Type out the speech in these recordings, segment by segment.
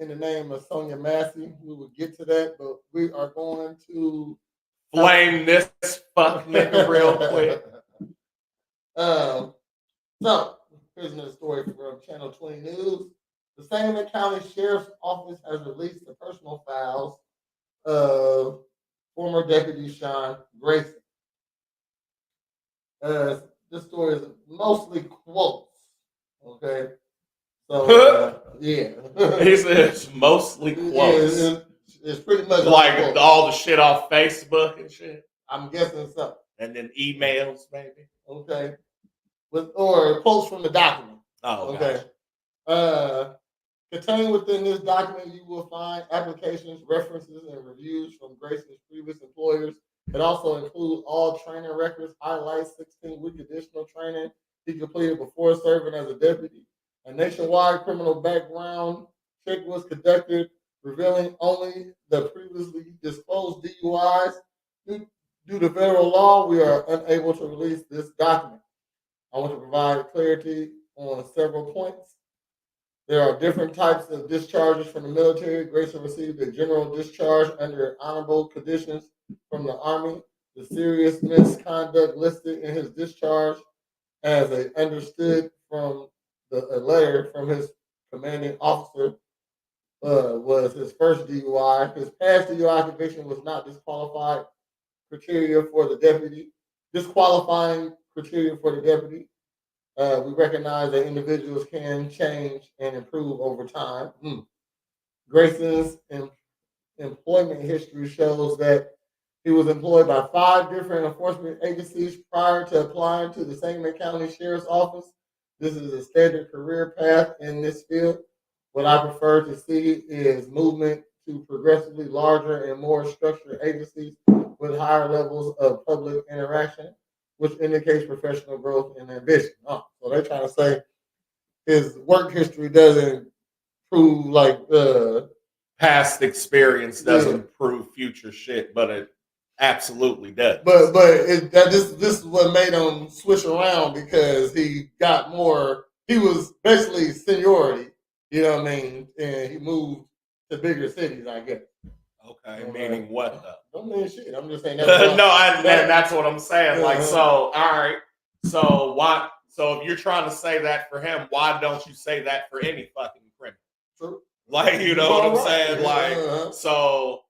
in the name of Sonia Massey. We will get to that, but we are going to flame this fuck nigga real quick. So, here's another story from Channel 20 News. The Sangamon County Sheriff's Office has released the personal files of former Deputy Sean Grayson. This story is mostly quotes. Okay. So, yeah. He said it's mostly quotes. Yeah, it's pretty much like all the shit off Facebook and shit. I'm guessing so. And then emails, maybe. Okay. Or quotes from the document. Oh, okay. Gotcha. Contained within this document, you will find applications, references, and reviews from Grayson's previous employers. It also includes all training records, highlights 16-week additional training he completed before serving as a deputy. A nationwide criminal background check was conducted, revealing only the previously disclosed DUIs. Due to federal law, we are unable to release this document. I want to provide clarity on several points. There are different types of discharges from the military. Grayson received a general discharge under honorable conditions from the Army. The serious misconduct listed in his discharge, as I understood from a letter from his commanding officer, was his first DUI. His past DUI conviction was not disqualifying criteria for the deputy. We recognize that individuals can change and improve over time. Grayson's employment history shows that he was employed by 5 different enforcement agencies prior to applying to the Sangamon County Sheriff's Office. This is a standard career path in this field. What I prefer to see is movement to progressively larger and more structured agencies with higher levels of public interaction, which indicates professional growth and ambition. So they're trying to say his work history doesn't prove like past experience doesn't prove future shit, but it absolutely does. But this is what made him switch around, because he got more. He was basically seniority, you know what I mean, and he moved to bigger cities, I guess. Okay, meaning what though? Don't mean shit. I'm just saying that. That's what I'm saying. Like, so, all right. So why? So if you're trying to say that for him, why don't you say that for any fucking criminal? True. Like, you know what I'm saying? Like, so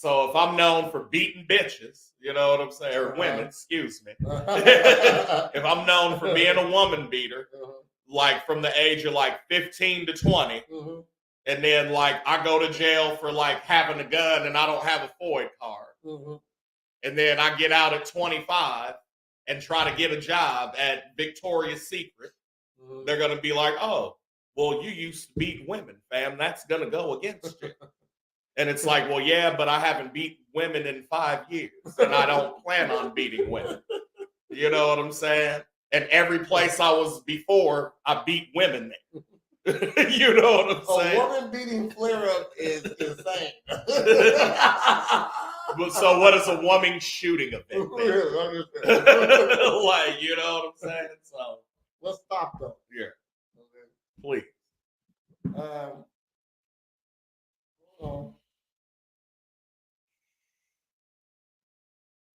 if I'm known for beating bitches, you know what I'm saying, or women, excuse me. If I'm known for being a woman beater, like from the age of like 15 to 20. And then, like, I go to jail for, like, having a gun and I don't have a FOID card. And then I get out at 25 and try to get a job at Victoria's Secret. They're going to be like, oh, well, you used to beat women, fam. That's going to go against you. And it's like, well, yeah, but I haven't beat women in 5 years. And I don't plan on beating women. You know what I'm saying? And every place I was before, I beat women there. You know what I'm saying? A woman beating flare-up is insane. So what is a woman shooting a bit? Like, you know what I'm saying? So let's stop though. Yeah. Please.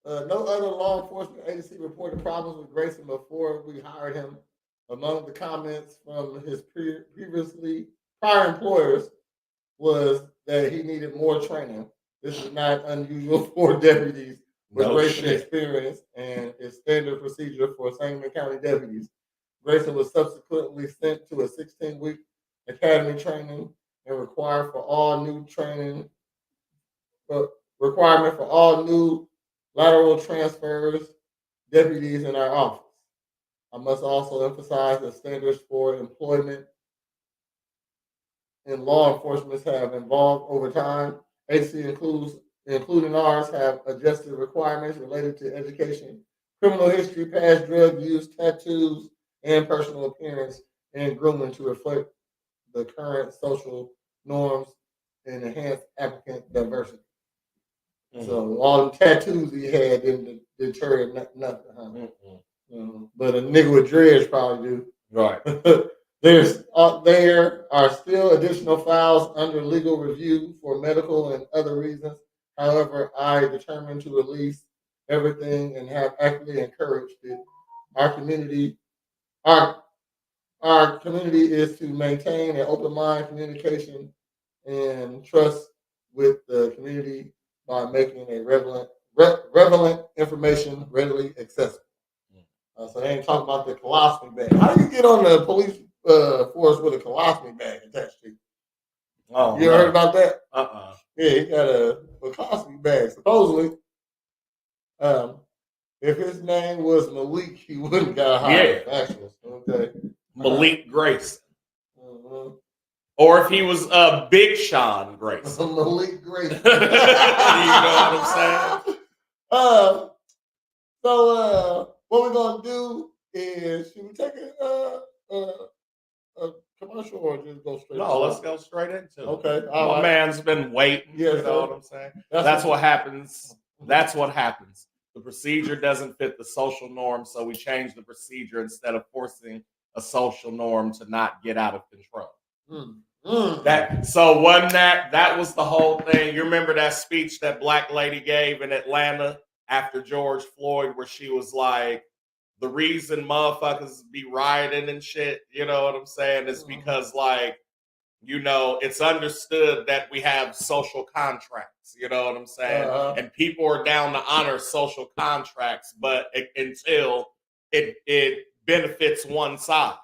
No other law enforcement agency reported problems with Grayson before we hired him. Among the comments from his prior employers was that he needed more training. This is not unusual for deputies with Grayson experience, and is standard procedure for Sangamon County deputies. Grayson was subsequently sent to a 16-week academy training and requirement for all new lateral transfers deputies in our office. I must also emphasize that standards for employment in law enforcement have evolved over time. Agency including ours, have adjusted requirements related to education, criminal history, past drug use, tattoos, and personal appearance and grooming to reflect the current social norms and enhance applicant diversity. So all the tattoos he had didn't deter nothing. But a nigga with dreads probably do. Right. There are still additional files under legal review for medical and other reasons. However, I determined to release everything and have actively encouraged it. Our community, our our community is to maintain an open mind, communication, and trust with the community by making a relevant information readily accessible. So they ain't talking about the colostomy bag. How do you get on the police force with a colostomy bag attached to you? Oh, you heard about that? Uh-uh. Yeah, he got a colostomy bag. Supposedly, if his name was Malik, he wouldn't got hired. Yeah. Actually, okay. Malik Grayson. Mm-hmm. Or if he was Big Sean Grayson. Malik Grayson. You know what I'm saying? So what we're gonna do is, should we take a commercial or just go straight? No, let's go straight into it. Okay. My man's been waiting. Yes, you know what I'm saying? That's what happens. That's what happens. The procedure doesn't fit the social norm, so we change the procedure instead of forcing a social norm to not get out of control. So wasn't that was the whole thing. You remember that speech that black lady gave in Atlanta after George Floyd, where she was like, the reason motherfuckers be rioting and shit, you know what I'm saying, is because, like, you know, it's understood that we have social contracts, you know what I'm saying? And people are down to honor social contracts, but until it benefits one side,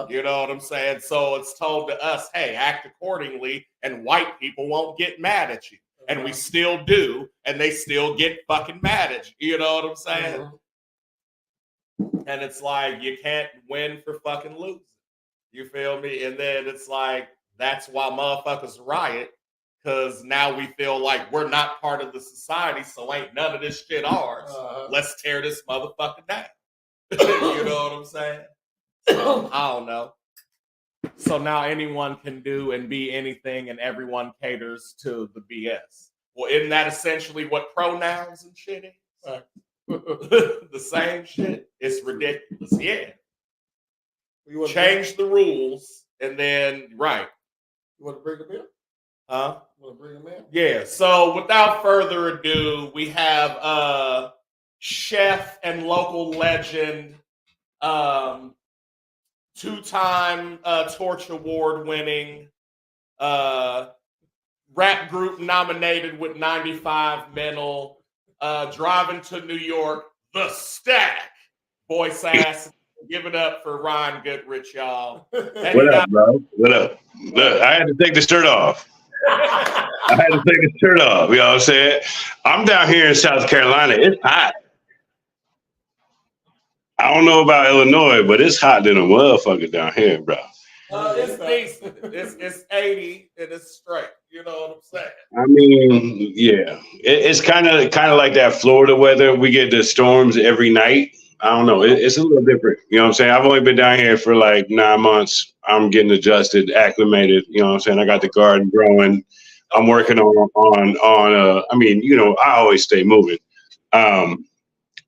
you know what I'm saying? So it's told to us, hey, act accordingly, and white people won't get mad at you. And we still do, and they still get fucking mad at you, you know what I'm saying? And it's like, you can't win for fucking losing. You feel me? And then it's like, that's why motherfuckers riot, because now we feel like we're not part of the society, so ain't none of this shit ours. Let's tear this motherfucker down. You know what I'm saying? So, I don't know. So now anyone can do and be anything, and everyone caters to the BS. Well, isn't that essentially what pronouns and shit is? The same shit. It's ridiculous. Yeah. Change the rules, and then, right. You want to bring them in? Huh? You want to bring them in? Yeah. So without further ado, we have chef and local legend, two-time Torch Award winning, rap group nominated with 95 Mental, driving to New York, The Stack, voice ass. Give it up for Ryne Goodrich, y'all. What up, bro? What up? Look, I had to take the shirt off. I had to take the shirt off. You know what I'm saying? I'm down here in South Carolina. It's hot. I don't know about Illinois, but it's hot than a motherfucker down here, bro. It's decent. It's 80 and it's straight. You know what I'm saying? I mean, yeah. It's kind of like that Florida weather. We get the storms every night. I don't know. It's a little different. You know what I'm saying? I've only been down here for like 9 months. I'm getting adjusted, acclimated. You know what I'm saying? I got the garden growing. I'm working on I mean, you know, I always stay moving.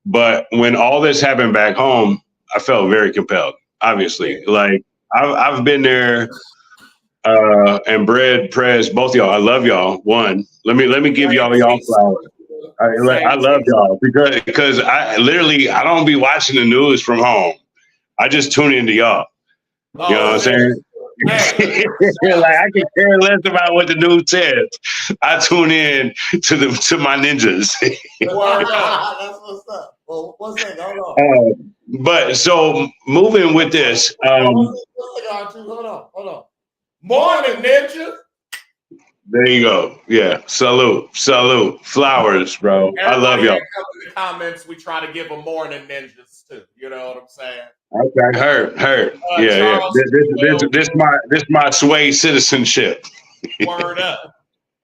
But when all this happened back home, I felt very compelled, obviously. Like, I've been there and Bread, Prez, both of y'all. I love y'all. One, let me give y'all flowers. I love y'all because I don't be watching the news from home. I just tune into y'all. You know what I'm saying? Like, I can care less about what the news says. I tune in to my ninjas. That's what's up. Well, one second, hold on. But so moving with this. Hold on. Morn'n Ninjas. There you go. Yeah. Salute. Flowers, bro. Everybody, I love y'all. In the comments, we try to give them Morn'n Ninjas too. You know what I'm saying? Okay. Heard. Yeah. This my sway citizenship. Word up.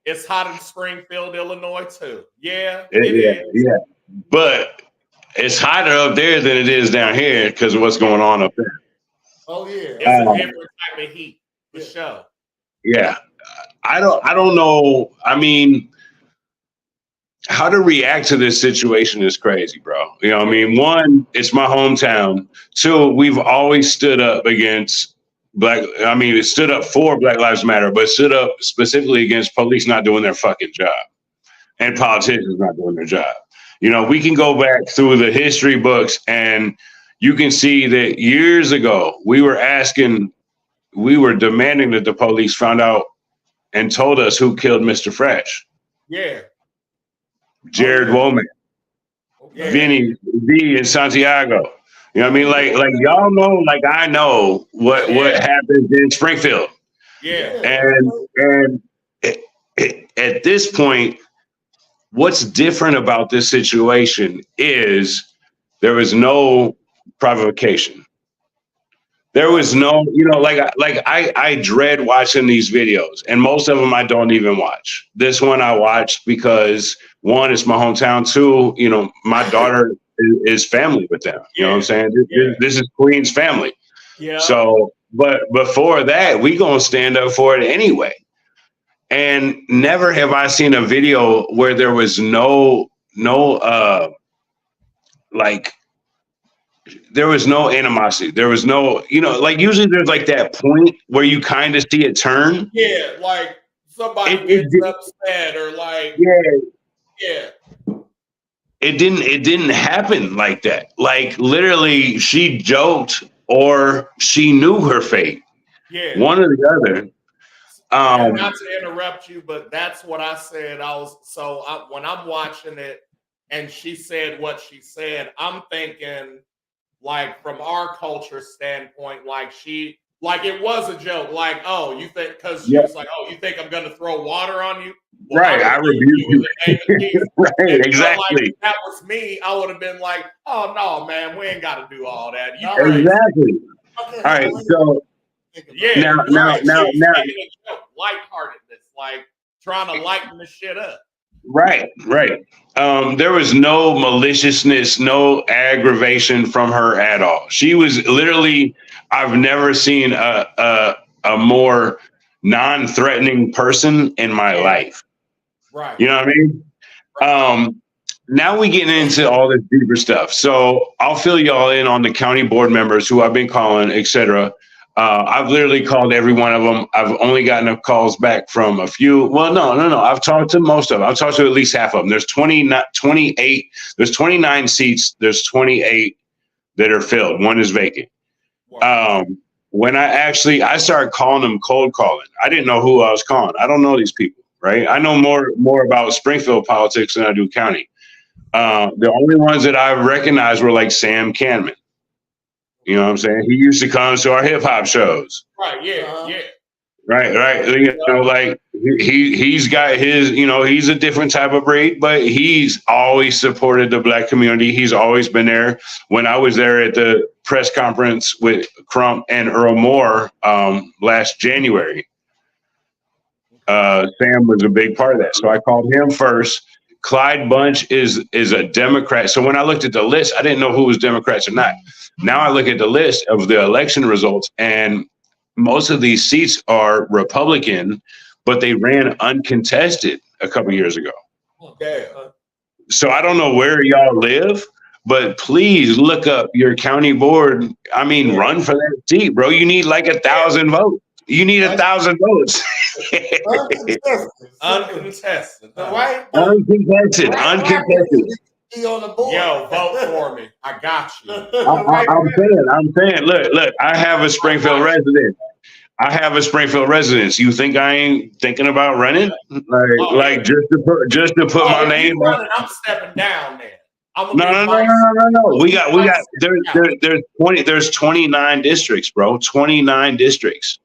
It's hot in Springfield, Illinois too. Yeah, it is. Yeah. But it's hotter up there than it is down here because of what's going on up there. Oh yeah. It's a different type of heat for sure. Yeah. I don't know. I mean, how to react to this situation is crazy, bro. You know what I mean? One, it's my hometown. Two, we've always stood up against it stood up for Black Lives Matter, but stood up specifically against police not doing their fucking job and politicians not doing their job. You know, we can go back through the history books and you can see that years ago, we were demanding that the police found out and told us who killed Mr. Fresh. Yeah. Jared Womack. Yeah. Vinny V in Santiago. You know what I mean? Like y'all know, like I know what happens in Springfield. Yeah. And at this point, what's different about this situation is there was no provocation. There was no, you know, I dread watching these videos, and most of them I don't even watch. This one I watched because one, it's my hometown. Two, you know, my daughter is family with them. You know what I'm saying? This is Queen's family. Yeah. So, but before that, we gonna stand up for it anyway. And never have I seen a video where there was there was no animosity. There was no, you know, like usually there's like that point where you kind of see it turn. Yeah, like somebody gets upset or like yeah. It didn't happen like that. Like literally she joked or she knew her fate. Yeah. One or the other. Not to interrupt you, but that's what I said. When I'm watching it and she said what she said, I'm thinking like from our culture standpoint, like it was a joke. Like, oh, you think because she was like, oh, you think I'm going to throw water on you? Well, right. I rebuke you. Right. And exactly. Like, if that was me, I would have been like, oh no, man, we ain't got to do all that. Exactly. All right. So now, lightheartedness, like trying to lighten the shit up. Right. There was no maliciousness, no aggravation from her at all. She was literally, I've never seen a more non-threatening person in my life. Right. You know what I mean? Right. Now we getting into all this deeper stuff. So I'll fill y'all in on the county board members who I've been calling, etc. I've literally called every one of them. I've only gotten calls back from a few. Well, no. I've talked to most of them. I've talked to at least half of them. There's 28. There's 29 seats. There's 28 that are filled. One is vacant. Wow. When I started calling them cold calling. I didn't know who I was calling. I don't know these people, right? I know more about Springfield politics than I do county. The only ones that I recognized were like Sam Canman. You know what I'm saying? He used to come to our hip hop shows. Right. Yeah. Yeah. Right. You know, like he's got his, you know, he's a different type of breed, but he's always supported the Black community. He's always been there. When I was there at the press conference with Crump and Earl Moore last January, Sam was a big part of that. So I called him first. Clyde Bunch is a Democrat. So when I looked at the list, I didn't know who was Democrats or not. Now I look at the list of the election results, and most of these seats are Republican, but they ran uncontested a couple years ago. Okay. So I don't know where y'all live, but please look up your county board. I mean, run for that seat, bro. You need like 1,000 votes. You need 1,000 votes. Uncontested. Uncontested. On the board. Yo, vote for me. I got you. I'm saying, look, I have a Springfield residence. You think I ain't thinking about running? Just to put my name running, I'm stepping down there. No. We got there's 29 districts, bro. 29 districts.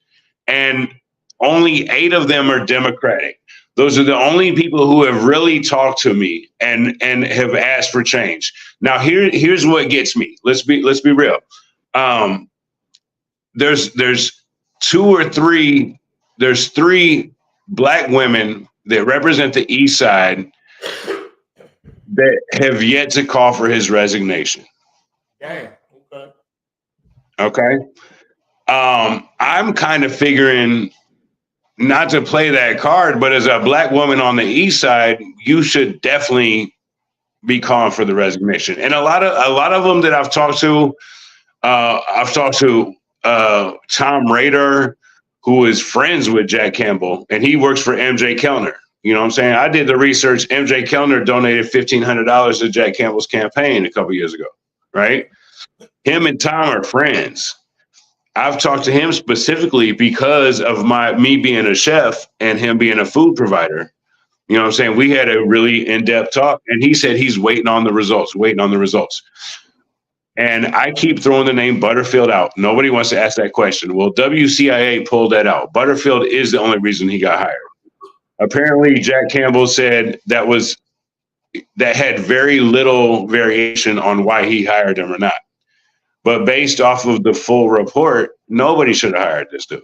And only 8 of them are Democratic. Those are the only people who have really talked to me and have asked for change. Now, here's what gets me. Let's be real. There's 2 or 3. There's 3 Black women that represent the East Side that have yet to call for his resignation. Damn. Okay. I'm kind of figuring, not to play that card, but as a Black woman on the East Side, you should definitely be calling for the resignation. And a lot of them that I've talked to Tom Rader, who is friends with Jack Campbell, and he works for MJ Kellner. You know what I'm saying? I did the research. MJ Kellner donated $1,500 to Jack Campbell's campaign a couple years ago, right? Him and Tom are friends. I've talked to him specifically because of me being a chef and him being a food provider. You know what I'm saying? We had a really in-depth talk, and he said he's waiting on the results. And I keep throwing the name Butterfield out. Nobody wants to ask that question. Well, WCIA pulled that out. Butterfield is the only reason he got hired. Apparently, Jack Campbell said that had very little variation on why he hired him or not. But based off of the full report, nobody should have hired this dude.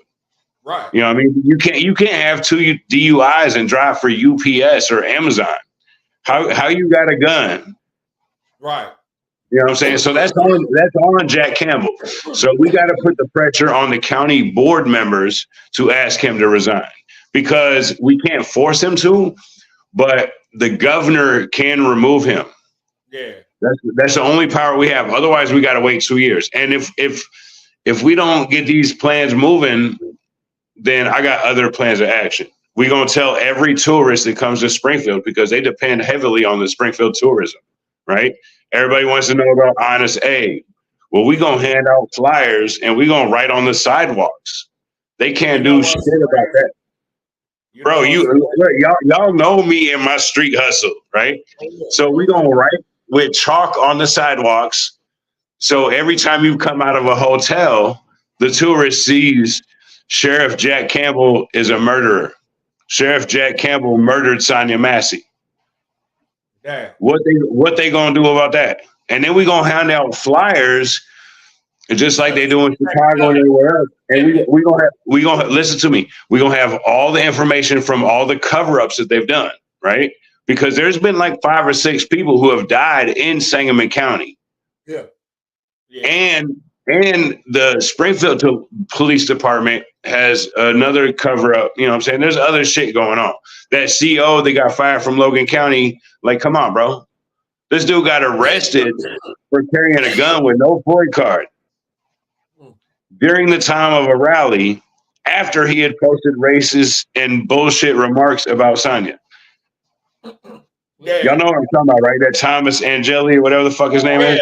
Right. You know what I mean? You can't have 2 DUIs and drive for UPS or Amazon. How you got a gun? Right. You know what I'm saying? So that's on Jack Campbell. So we got to put the pressure on the county board members to ask him to resign, because we can't force him to, but the governor can remove him. Yeah. That's the only power we have. Otherwise, we got to wait 2 years. And if we don't get these plans moving, then I got other plans of action. We're going to tell every tourist that comes to Springfield, because they depend heavily on the Springfield tourism, right? Everybody wants to know about Honest Abe. Well, we're going to hand out flyers and we're going to write on the sidewalks. They can't do shit about that. Bro, y'all know me and my street hustle, right? So we're going to write with chalk on the sidewalks. So every time you come out of a hotel, the tourist sees Sheriff Jack Campbell is a murderer. Sheriff Jack Campbell murdered Sonia Massey. Damn. What they gonna do about that? And then we gonna hand out flyers, just like they do in Chicago and everywhere else. And we gonna listen to me. We gonna have all the information from all the cover-ups that they've done, right? Because there's been like 5 or 6 people who have died in Sangamon County. Yeah. And the Springfield Police Department has another cover-up. You know what I'm saying? There's other shit going on. That CO that got fired from Logan County, like, come on, bro. This dude got arrested for carrying a gun with no FOID card during the time of a rally after he had posted racist and bullshit remarks about Sonia. Yeah. Y'all know what I'm talking about, right? That Thomas Angeli, whatever the fuck his name is.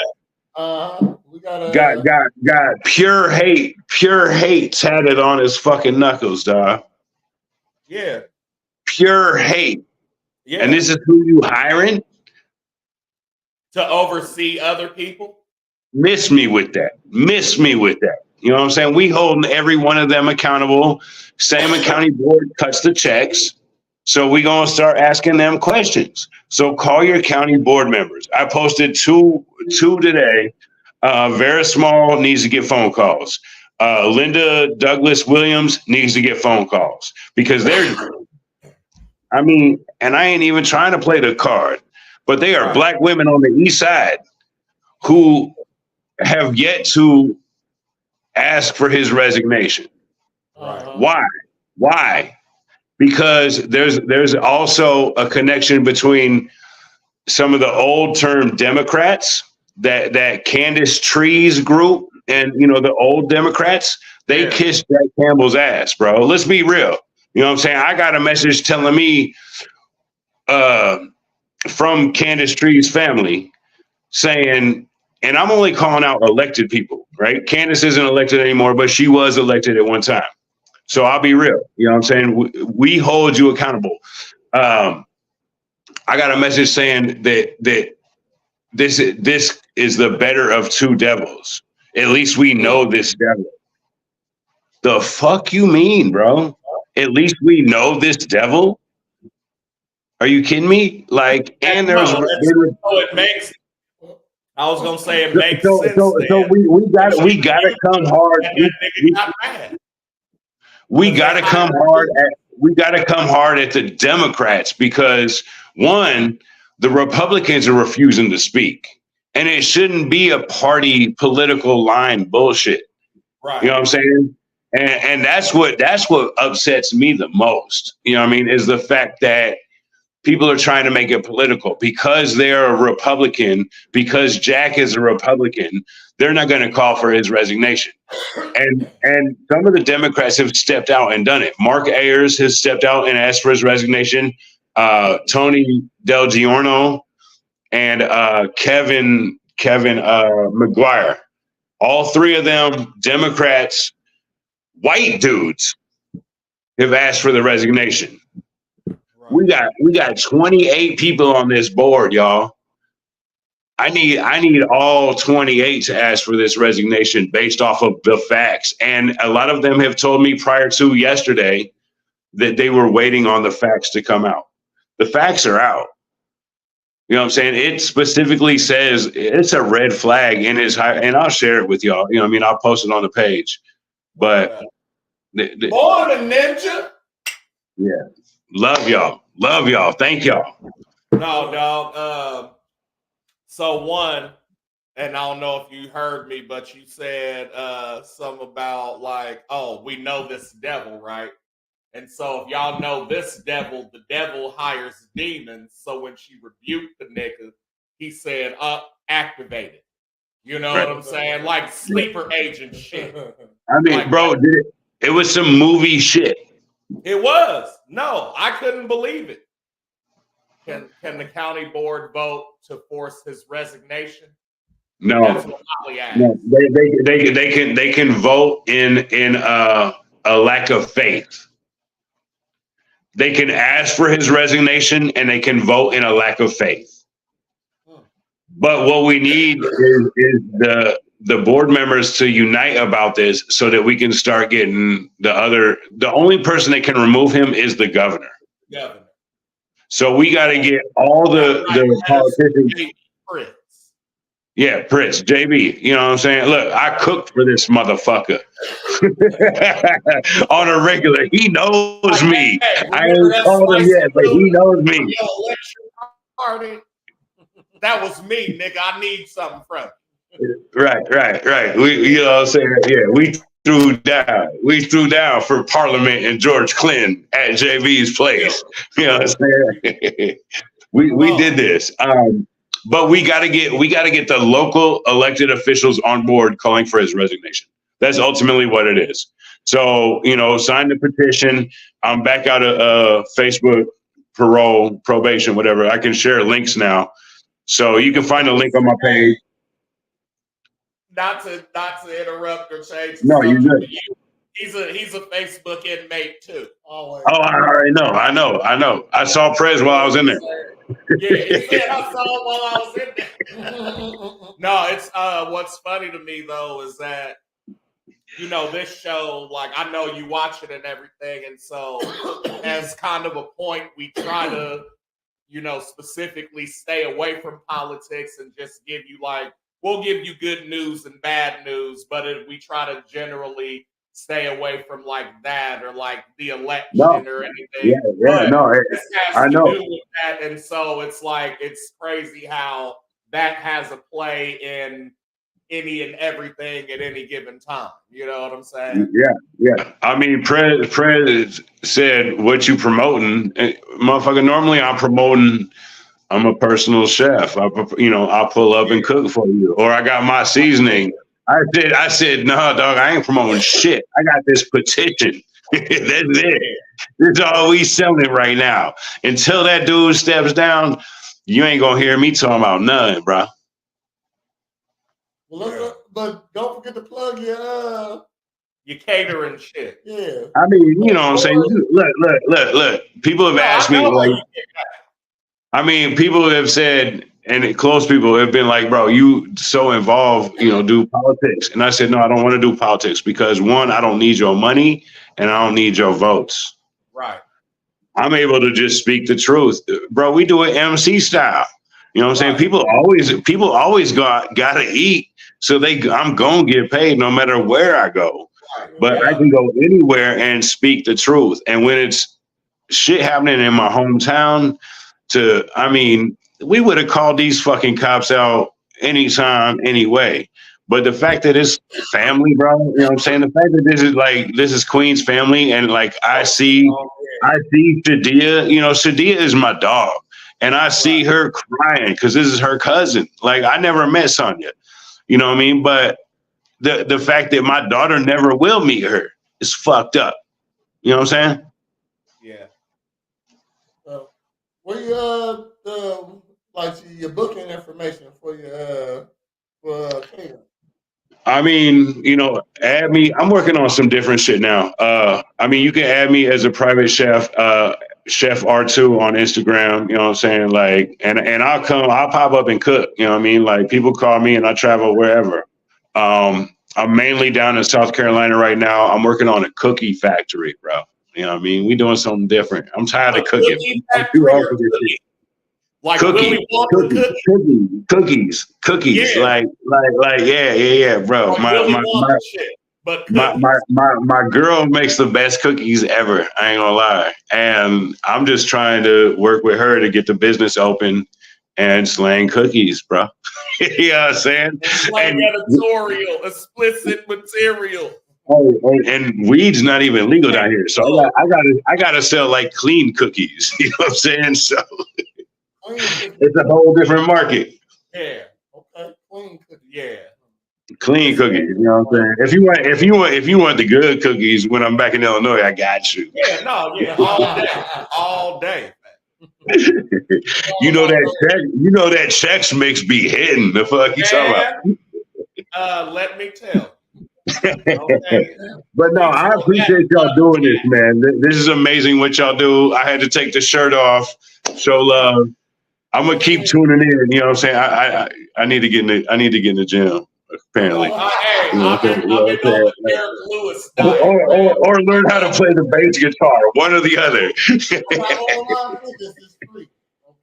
We got pure hate tatted on his fucking knuckles, dog. Yeah. Pure hate. Yeah. And this is who you hiring? To oversee other people? Miss me with that. You know what I'm saying? We holding every one of them accountable. Sangamon County Board cuts the checks. So we going to start asking them questions. So call your county board members. I posted two today. Vera Small needs to get phone calls. Linda Douglas Williams needs to get phone calls, because and I ain't even trying to play the card, but they are black women on the east side who have yet to ask for his resignation. Why? Because there's also a connection between some of the old term Democrats, that Candace Trees group, and the old Democrats, they kissed Jack Campbell's ass, bro. Let's be real. You know what I'm saying? I got a message telling me from Candace Trees' family saying, and I'm only calling out elected people, right? Candace isn't elected anymore, but she was elected at one time. So I'll be real. You know what I'm saying? We hold you accountable. I got a message saying that this is the better of two devils. At least we know this devil. The fuck you mean, bro? At least we know this devil? Are you kidding me? Like, and there's it makes. I was gonna say it makes sense. So we gotta come hard. We gotta come hard at the Democrats, because one, the Republicans are refusing to speak, and it shouldn't be a party political line bullshit. Right. You know what I'm saying? And that's what upsets me the most. You know what I mean? Is the fact that people are trying to make it political because they're a Republican, because Jack is a Republican. they're not going to call for his resignation. And some of the Democrats have stepped out and done it. Mark Ayers has stepped out and asked for his resignation. Tony Del Giorno and Kevin McGuire. All three of them, Democrats, white dudes, have asked for the resignation. Right. We got 28 people on this board, y'all. I need all 28 to ask for this resignation based off of the facts. And a lot of them have told me prior to yesterday that they were waiting on the facts to come out. The facts are out. You know what I'm saying? It specifically says it's a red flag in his high, and I'll share it with y'all. You know what I mean? I'll post it on the page. But Morn'n Ninja. Yeah. Love y'all. Love y'all. Thank y'all. No, dog. So one, and I don't know if you heard me, but you said something about like, oh, we know this devil, right? And so if y'all know this devil, the devil hires demons. So when she rebuked the nigga, he said, activate it. You know what I'm saying? Like sleeper agent shit. I mean, like, bro, it was some movie shit. It was. No, I couldn't believe it. Can the county board vote to force his resignation? No. That's what Molly asked. No, they can vote in a lack of faith. They can ask for his resignation and they can vote in a lack of faith. But what we need is the board members to unite about this so that we can start getting the only person that can remove him is the governor. Governor. So we got to get all the politicians. Yeah, Prince, JB, you know what I'm saying? Look, I cooked for this motherfucker on a regular. He knows me. I ain't told him yet, but he knows me. That was me, nigga. I need something from you. Right. We, you know what I'm saying? Yeah, we threw down for Parliament and George Clinton at JB's place. You know what I'm saying? we did this. But we gotta get the local elected officials on board calling for his resignation. That's ultimately what it is. So, you know, sign the petition. I'm back out of Facebook, parole, probation, whatever. I can share links now. So you can find a link on my page. Not to interrupt or change. No, you're good. He's a Facebook inmate too. Always. Oh, I already know. I know. I saw Prez while I was in there. Yeah, he said I saw him while I was in there. No, it's what's funny to me though is that, you know, this show, like I know you watch it and everything, and so as kind of a point, we try to, you know, specifically stay away from politics and just give you we'll give you good news and bad news, but we try to generally stay away from like that or like the election or anything. Yeah, no, I know. To do with that, and so it's like it's crazy how that has a play in any and everything at any given time. You know what I'm saying? Yeah. I mean, Prez said, "What you promoting, motherfucker?" Normally, I'm a personal chef. I'll pull up and cook for you, or I got my seasoning. I said, no, dog, I ain't promoting shit. I got this petition. That's it. That's all we selling right now. Until that dude steps down, you ain't gonna hear me talking about nothing, bro. Well, but don't forget to plug your catering shit. Yeah. I mean, you know what I'm saying? Look. People have asked me, people have said, and close people have been like, bro, you so involved, do politics. And I said, no, I don't want to do politics because one, I don't need your money and I don't need your votes. Right. I'm able to just speak the truth. Bro, we do it MC style. You know what I'm saying? People always gotta eat. So I'm going to get paid no matter where I go. Right. But I can go anywhere and speak the truth. And when it's shit happening in my hometown, we would have called these fucking cops out anytime, anyway. But the fact that it's family, bro, you know what I'm saying? The fact that this is Queen's family, and I see Shadia, Shadia is my dog. And I see her crying because this is her cousin. I never met Sonia. You know what I mean? But the fact that my daughter never will meet her is fucked up. You know what I'm saying? Yeah. Where you like your booking information for your catering? I mean, add me. I'm working on some different shit now. I mean, you can add me as a private chef, Chef R2 on Instagram. You know what I'm saying? Like, and I'll pop up and cook. You know what I mean? Like, people call me and I travel wherever. I'm mainly down in South Carolina right now. I'm working on a cookie factory, bro. You know what I mean? We doing something different. I'm tired of cooking. I'm too old for this shit. Like Cookies, Willy Wonka cookies, Yeah. yeah, bro. Like Willy Wonka shit, but cookies. My girl makes the best cookies ever. I ain't gonna lie, and I'm just trying to work with her to get the business open and slang cookies, bro. You know what I'm saying? It's like editorial, explicit material. Oh, and weed's not even legal down here, so I gotta sell like clean cookies. You know what I'm saying? So it's a whole different market. Yeah. Okay. Clean cookies. Yeah. Clean cookies. You know what I'm saying? If you want the good cookies when I'm back in Illinois, I got you. Yeah. No. Yeah. All day. You know that Chex Mix be hitting. The fuck you talking about? Let me tell. Okay. But no, I appreciate y'all doing this, man. This is amazing what y'all do. I had to take the shirt off, show love. I'm gonna keep tuning in. You know what I'm saying? I need to get in the gym. Apparently, I've been on the Derek Lewis diet. Or learn how to play the bass guitar. One or the other. Online fitness is free.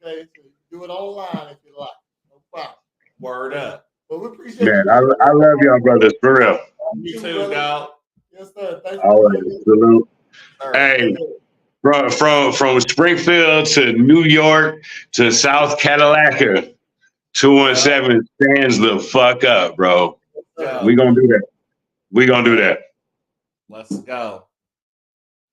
Okay, so do it online if you like. No problem. Word up. But we appreciate Man, I love y'all brothers for real. You too, dog. Yes, sir. Thanks all right, salute. Hey, from Springfield to New York to South Cadillac, 217 stands the fuck up, bro. We gonna do that. Let's go.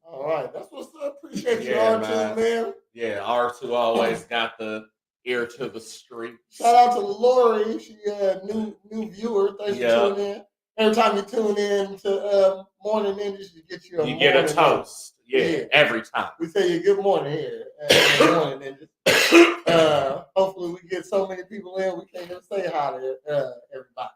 All right, that's what's up. Appreciate you, R2, man. Yeah, R2 always got the ear to the street. Shout out to Lori. She new viewer. Thanks for tuning in. Every time you tune in to Morn'n Ninjas, you get a toast. Yeah, every time. We say you good morning here Morn'n Ninjas. Hopefully we get so many people in we can't even say hi to everybody.